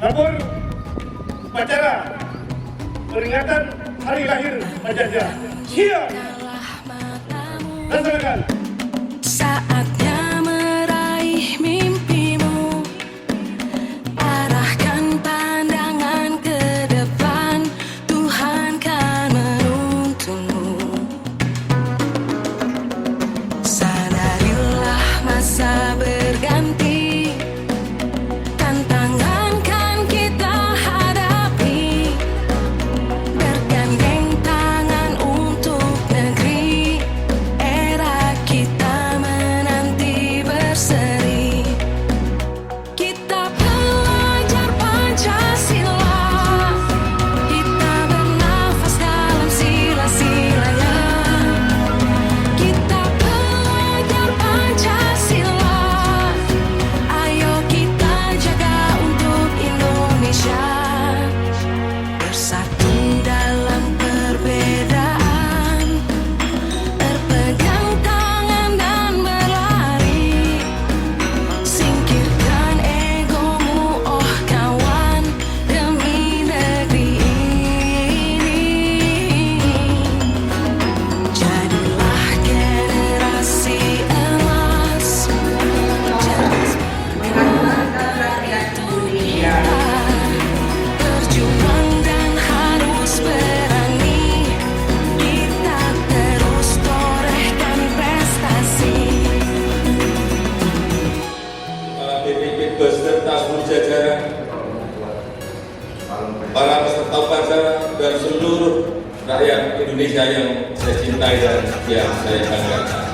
Namun upacara peringatan hari lahir Majajah siap laksanakan. Saatnya meraih mimpimu, arahkan pandangan ke depan, Tuhan kan menuntunmu. Sadarilah masa berganti, tantangan kan kita hadapi, bergandeng tangan untuk negeri, era kita menanti berseri. Kita belajar Pancasila, kita bernafas dalam sila-silanya. Kita belajar Pancasila, ayo kita jaga untuk Indonesia. Bersatu dalam perbedaan, berpegang tangan dan berlari. Singkirkan egomu, oh kawan, demi negeri ini. Jadilah generasi emas, berjuang dan harus berani. Kita terus torehkan prestasi. BPP beserta seluruh jajaran, para peserta upacara dan seluruh rakyat Indonesia yang saya cintai dan yang saya banggakan.